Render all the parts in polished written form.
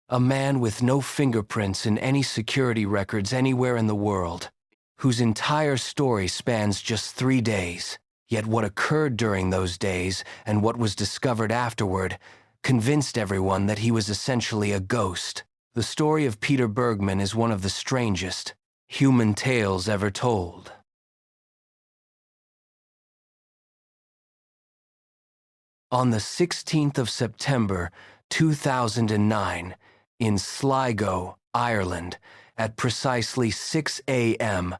A man with no fingerprints in any security records anywhere in the world, whose entire story spans just 3 days. Yet what occurred during those days and what was discovered afterward convinced everyone that he was essentially a ghost. The story of Peter Bergmann is one of the strangest human tales ever told. On the 16th of September, 2009, in Sligo, Ireland, at precisely 6 a.m.,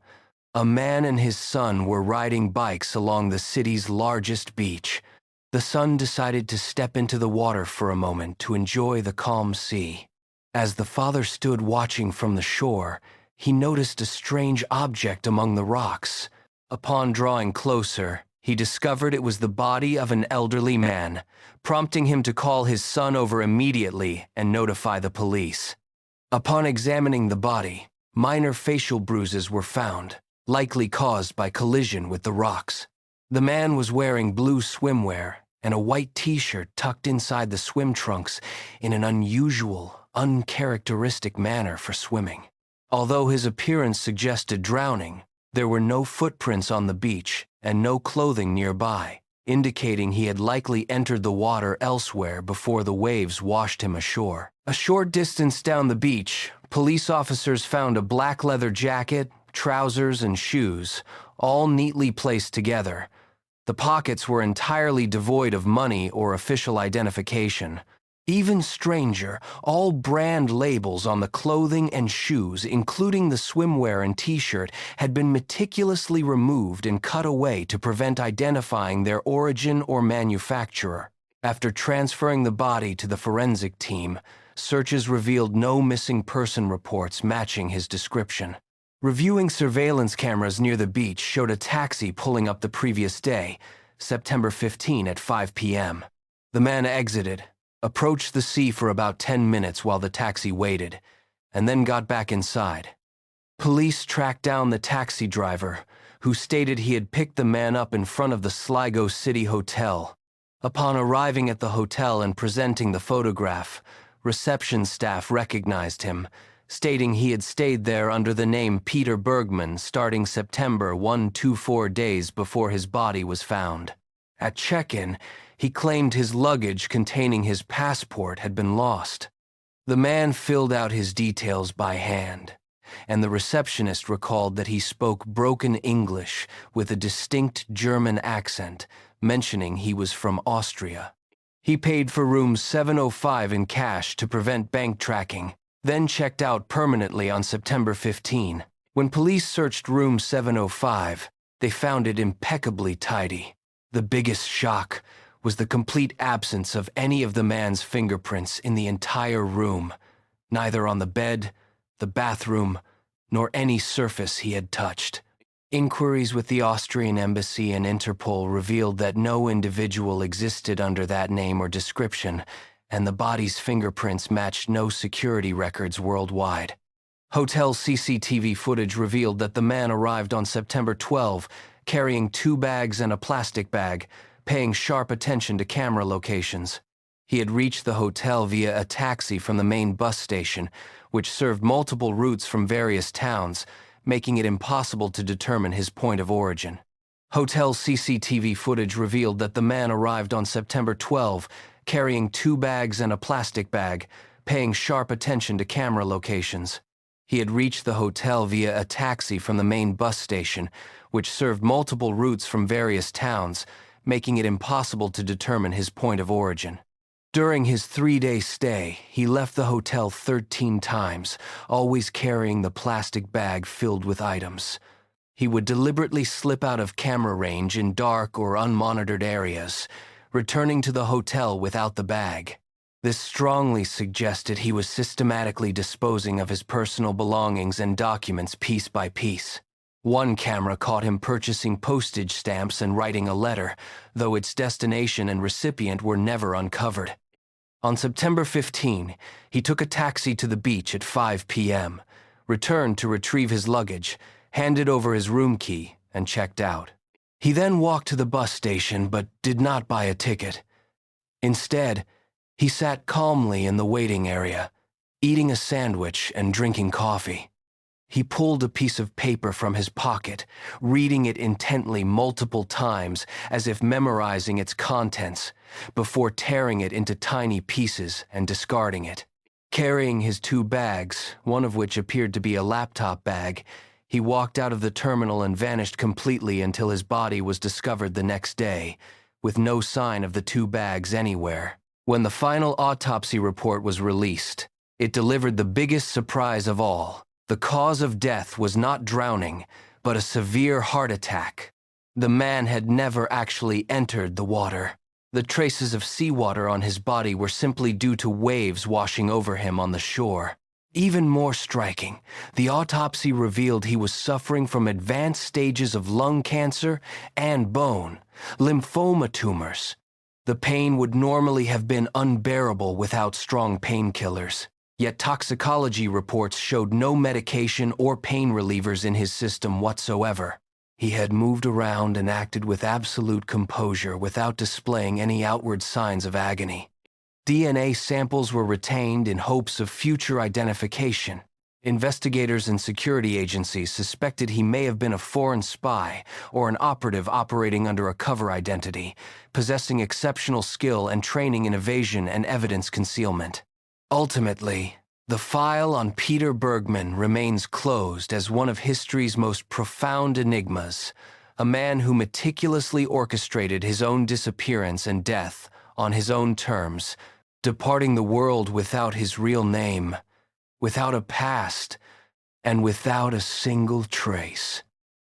a man and his son were riding bikes along the city's largest beach. The son decided to step into the water for a moment to enjoy the calm sea. As the father stood watching from the shore, he noticed a strange object among the rocks. Upon drawing closer, he discovered it was the body of an elderly man, prompting him to call his son over immediately and notify the police. Upon examining the body, minor facial bruises were found, likely caused by collision with the rocks. The man was wearing blue swimwear and a white t-shirt tucked inside the swim trunks in an unusual, uncharacteristic manner for swimming. Although his appearance suggested drowning, there were no footprints on the beach and no clothing nearby, indicating he had likely entered the water elsewhere before the waves washed him ashore. A short distance down the beach, police officers found a black leather jacket, trousers, and shoes, all neatly placed together. The pockets were entirely devoid of money or official identification. Even stranger, all brand labels on the clothing and shoes, including the swimwear and t-shirt, had been meticulously removed and cut away to prevent identifying their origin or manufacturer. After transferring the body to the forensic team, searches revealed no missing person reports matching his description. Reviewing surveillance cameras near the beach showed a taxi pulling up the previous day, September 15 at 5 p.m. The man exited, approached the sea for about 10 minutes while the taxi waited, and then got back inside. Police tracked down the taxi driver, who stated he had picked the man up in front of the Sligo City Hotel. Upon arriving at the hotel and presenting the photograph, reception staff recognized him, stating he had stayed there under the name Peter Bergmann starting September 1-4 days before his body was found. At check-in, he claimed his luggage containing his passport had been lost. The man filled out his details by hand, and the receptionist recalled that he spoke broken English with a distinct German accent, mentioning he was from Austria. He paid for room 705 in cash to prevent bank tracking, then checked out permanently on September 15. When police searched room 705, they found it impeccably tidy. The biggest shock was the complete absence of any of the man's fingerprints in the entire room, neither on the bed, the bathroom, nor any surface he had touched. Inquiries with the Austrian embassy and Interpol revealed that no individual existed under that name or description, and the body's fingerprints matched no security records worldwide. Hotel CCTV footage revealed that the man arrived on September 12, carrying 2 bags and a plastic bag, paying sharp attention to camera locations. He had reached the hotel via a taxi from the main bus station, which served multiple routes from various towns, making it impossible to determine his point of origin. Hotel CCTV footage revealed that the man arrived on September 12, carrying 2 bags and a plastic bag, paying sharp attention to camera locations. He had reached the hotel via a taxi from the main bus station, which served multiple routes from various towns, making it impossible to determine his point of origin. During his 3-day stay, he left the hotel 13 times, always carrying the plastic bag filled with items. He would deliberately slip out of camera range in dark or unmonitored areas, returning to the hotel without the bag. This strongly suggested he was systematically disposing of his personal belongings and documents piece by piece. One camera caught him purchasing postage stamps and writing a letter, though its destination and recipient were never uncovered. On September 15, he took a taxi to the beach at 5 p.m., returned to retrieve his luggage, handed over his room key, and checked out. He then walked to the bus station but did not buy a ticket. Instead, he sat calmly in the waiting area, eating a sandwich and drinking coffee. He pulled a piece of paper from his pocket, reading it intently multiple times as if memorizing its contents, before tearing it into tiny pieces and discarding it. Carrying his 2 bags, one of which appeared to be a laptop bag, he walked out of the terminal and vanished completely until his body was discovered the next day, with no sign of the 2 bags anywhere. When the final autopsy report was released, it delivered the biggest surprise of all. The cause of death was not drowning, but a severe heart attack. The man had never actually entered the water. The traces of seawater on his body were simply due to waves washing over him on the shore. Even more striking, the autopsy revealed he was suffering from advanced stages of lung cancer and bone, lymphoma tumors. The pain would normally have been unbearable without strong painkillers. Yet toxicology reports showed no medication or pain relievers in his system whatsoever. He had moved around and acted with absolute composure without displaying any outward signs of agony. DNA samples were retained in hopes of future identification. Investigators and security agencies suspected he may have been a foreign spy or an operative operating under a cover identity, possessing exceptional skill and training in evasion and evidence concealment. Ultimately, the file on Peter Bergmann remains closed as one of history's most profound enigmas, a man who meticulously orchestrated his own disappearance and death on his own terms, departing the world without his real name, without a past, and without a single trace.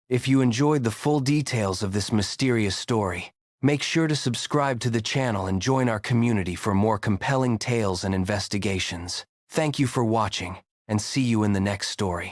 If you enjoyed the full details of this mysterious story, make sure to subscribe to the channel and join our community for more compelling tales and investigations. Thank you for watching, and see you in the next story.